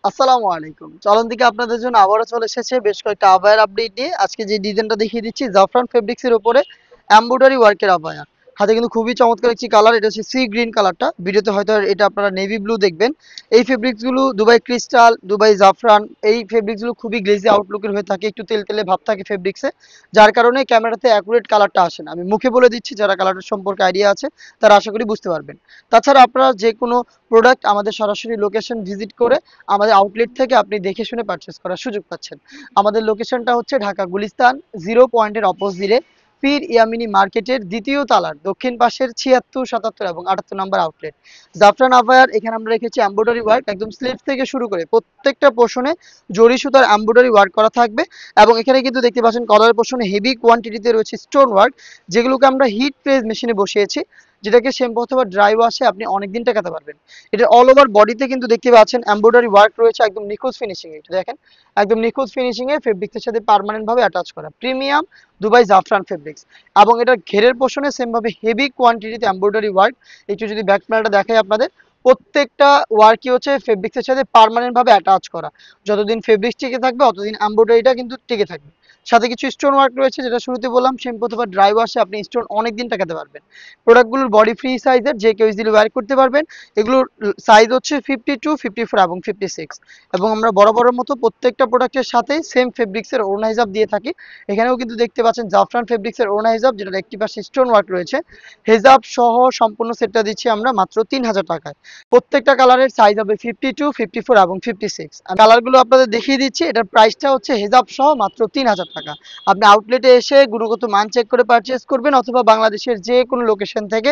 আসসালামু আলাইকুম। চলন থেকে আপনাদের জন্য আবারও চলে এসেছে বেশ কয়েকটা আবায়ার আপডেট নিয়ে। আজকে যে ডিজাইনটা দেখিয়ে দিচ্ছি জাফরান ফেব্রিক্স এর উপরে এমব্রয়ডারি ওয়ার্কের আবায়া। হাতে কিন্তু খুবই চমৎকার একটি কালার। এটা হচ্ছে সি গ্রিন কালারটা। ভিডিওতে হয়তো এটা আপনারা নেভি ব্লু দেখবেন। এই ফেব্রিক্স গুলো দুবাই ক্রিস্টাল, দুবাই জাফরান এই ফেব্রিক্স গুলো খুবই গ্লেজি আউটলুকের হয়ে থাকে। একটু তেলতেলে ভাব থাকে ফেব্রিক্সে। যার কারণে ক্যামেরাতে অ্যাকুরেট কালারটা আসে না। আমি মুখে বলে দিচ্ছি, যারা কালারটার সম্পর্কে আইডিয়া আছে তারা আশা করি বুঝতে পারবেন। তাছাড়া আপনারা যে কোনো প্রোডাক্ট আমাদের সরাসরি লোকেশন ভিজিট করে আমাদের আউটলেট থেকে আপনি দেখে শুনে পারচেস করার সুযোগ পাচ্ছেন। আমাদের লোকেশনটা হচ্ছে ঢাকা গুলিস্তান 0 পয়েন্টের অপোজিটে পীর ইয়ামিনী মার্কেটের দ্বিতীয় তালার দক্ষিণ পাশের 76, 77 এবং 78 নম্বর আউটলেট। জাফরান আভায়ার এখানে আমরা রেখেছি এমব্রয়ডারি ওয়ার্ক, একদম স্লিভ থেকে শুরু করে প্রত্যেকটা পোর্শনে জরি সুতার এমব্রয়ডারি ওয়ার্ক করা থাকবে। এবং এখানে কিন্তু দেখতে পাচ্ছেন কলারের পোর্শনে হেভি কোয়ান্টিটিতে রয়েছে স্টোন ওয়ার্ক, যেগুলোকে আমরা হিট প্রেস মেশিনে বসিয়েছি, যেটাকে শ্যাম্পু অথবা ড্রাই ওয়াশে আপনি অনেকদিন টেকাতে পারবেন। এটা অল ওভার বডিতে কিন্তু দেখতে পাচ্ছেন এমব্রয়ডারি ওয়ার্ক রয়েছে, একদম নিখুঁত ফিনিশিং। এটা দেখেন একদম নিখুঁত ফিনিশিং এ ফেব্রিক্সের সাথে পার্মানেন্ট ভাবে অ্যাটাচ করা প্রিমিয়াম দুবাই জাফরান ফেব্রিক্স। এবং এটা ঘেরের পোর্শনে সেম ভাবে হেভি কোয়ান্টিটিতে এমব্রয়ডারি ওয়ার্ক। একটু যদি ব্যাক প্যানেলটা দেখাই আপনাদের, প্রত্যেকটা ওয়ার্কই হচ্ছে ফেব্রিক্সের সাথে পার্মানেন্ট ভাবে অ্যাটাচ করা। যতদিন ফেব্রিক্স টিকে থাকবে ততদিন এমব্রয়ডারিটা কিন্তু টিকে থাকবে। সাথে কিছু স্টোন ওয়ার্ক রয়েছে, যেটা শুরুতে বললাম শ্যাম্পু অথবা ড্রাই ওয়াশে আপনি স্টোন অনেকদিন টাকাতে পারবেন। প্রোডাক্টগুলোর বডি ফ্রি সাইজের, যে কেউ ইজিলি ওয়্যার করতে পারবেন। এগুলোর সাইজ হচ্ছে 52, 54 এবং 56। এবং আমরা বরাবরের মতো প্রত্যেকটা প্রোডাক্টের সাথে সেম ফেব্রিক্সের ওড়না হিসাব দিয়ে থাকি। এখানেও কিন্তু দেখতে পাচ্ছেন জাফরান ফেব্রিক্সের ওড়না হিসাব, যেটার একটি পাশে স্টোন ওয়ার্ক রয়েছে। হেজাব সহ সম্পূর্ণ সেটটা দিচ্ছি আমরা মাত্র 3000 টাকায়। প্রত্যেকটা কালারের সাইজ হবে 52, 54 এবং 56। আমি কালারগুলো আপনাদের দেখিয়ে দিচ্ছি। এটার প্রাইসটা হচ্ছে হেজাব সহ মাত্র 3000 টাকা। আপনি আউটলেটে এসে গুণগত মান চেক করে পারচেস করবেন, অথবা বাংলাদেশের যে কোনো লোকেশন থেকে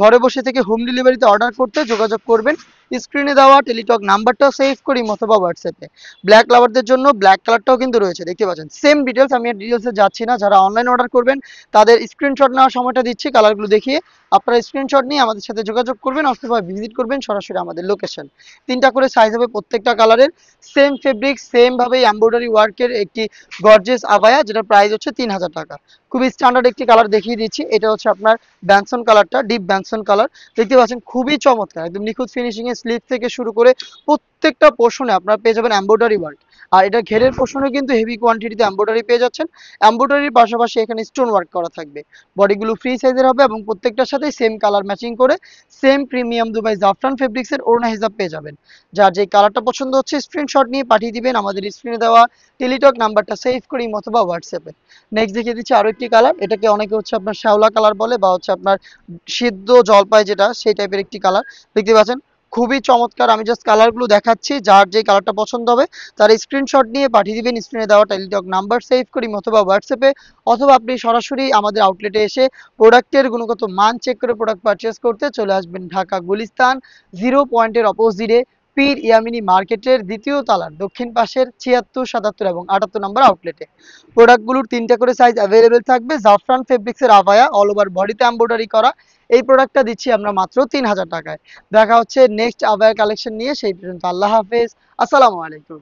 ঘরে বসে থেকে হোম ডেলিভারিতে অর্ডার করতে যোগাযোগ করবেন। স্ক্রিনে দেওয়া টেলিটক নাম্বারটাও সেভ করি অথবা হোয়াটসঅ্যাপে। ব্ল্যাক লাভারদের জন্য ব্ল্যাক কালারটাও কিন্তু রয়েছে, দেখতে পাচ্ছেন সেম ডিটেলস। আমি আর ডিটেলসে যাচ্ছি না। যারা অনলাইন অর্ডার করবেন তাদের স্ক্রিনশট নেওয়ার সময়টা দিচ্ছি কালারগুলো দেখিয়ে। আপনারা স্ক্রিনশট নিয়ে আমাদের সাথে যোগাযোগ করবেন অথবা ভিজিট করবেন সরাসরি আমাদের লোকেশন। তিনটা করে সাইজ হবে প্রত্যেকটা কালারের। সেম ফেব্রিক সেম ভাবে এমব্রয়ডারি ওয়ার্কের একটি গর্জিয়াস আবায়া, যেটার প্রাইস হচ্ছে 3000 টাকা। খুবই স্ট্যান্ডার্ড একটি কালার দেখিয়ে দিচ্ছি। এটা হচ্ছে আপনার ব্যানসন কালারটা, ডিপ ব্যানসন কালার। দেখতে পাচ্ছেন খুবই চমৎকার, একদম নিখুঁত ফিনিশিং এ স্লিভ থেকে শুরু করে প্রত্যেকটা পোর্শনে আপনারা পেয়ে যাবেন এমব্রয়ডারি ওয়ার্ক। আর এটা ঘেরের পোর্শনে কিন্তু হেভি কোয়ান্টিটিতে এমব্রয়ডারি পেয়ে যাচ্ছেন। এমব্রয়ডারির পাশাপাশি এখানে স্টোন ওয়ার্ক করা থাকবে। বডিগুলো ফ্রি সাইজের হবে এবং প্রত্যেকটার সাথে সেম কালার ম্যাচিং করে সেম প্রিমিয়াম দুবাই জাফরান ফেব্রিক্সের ওড়না হিসাব পেয়ে যাবেন। যার যে কালারটা পছন্দ হচ্ছে স্ক্রিনশট নিয়ে পাঠিয়ে দিবেন আমাদের স্ক্রিনে দেওয়া টেলিটক নাম্বারটা সেভ করি অথবা হোয়াটসঅ্যাপে। নেক্সট দেখিয়ে দিচ্ছি আরো একটি কালার। এটাকে অনেকে হচ্ছে আপনার শ্যাওলা কালার বলে, বা হচ্ছে আপনার সিদ্ধ জলপাই, যেটা সেই টাইপের একটি কালার। দেখতে পাচ্ছেন খুবই চমৎকার। আমি জাস্ট কালারগুলো দেখাচ্ছি, যার যে কালারটা পছন্দ হবে তার স্ক্রিনশট নিয়ে পাঠিয়ে দিবেন স্ক্রিনে দেওয়া টেলিটক নাম্বার সেভ করি অথবা হোয়াটসঅ্যাপে। অথবা আপনি সরাসরি আমাদের আউটলেটে এসে প্রোডাক্টের গুণগত মান চেক করে প্রোডাক্ট পারচেস করতে চলে আসবেন ঢাকা গুলিস্তান 0 পয়েন্টের অপোজিটে পীর ইয়ামিনী মার্কেটের দ্বিতীয় তালার দক্ষিণ পাশের 76, 77 এবং 78 নম্বর আউটলেটে। প্রোডাক্টগুলোর তিনটা করে সাইজ অ্যাভেলেবেল থাকবে। জাফরান ফেব্রিক্সের আভায়া অল ওভার বডিতে এমব্রয়ডারি করা এই প্রোডাক্টটা দিচ্ছি আমরা মাত্র 3000 টাকায়। দেখা হচ্ছে নেক্সট আভায়া কালেকশন নিয়ে, সেই পর্যন্ত আল্লাহ হাফেজ, আসসালামু আলাইকুম।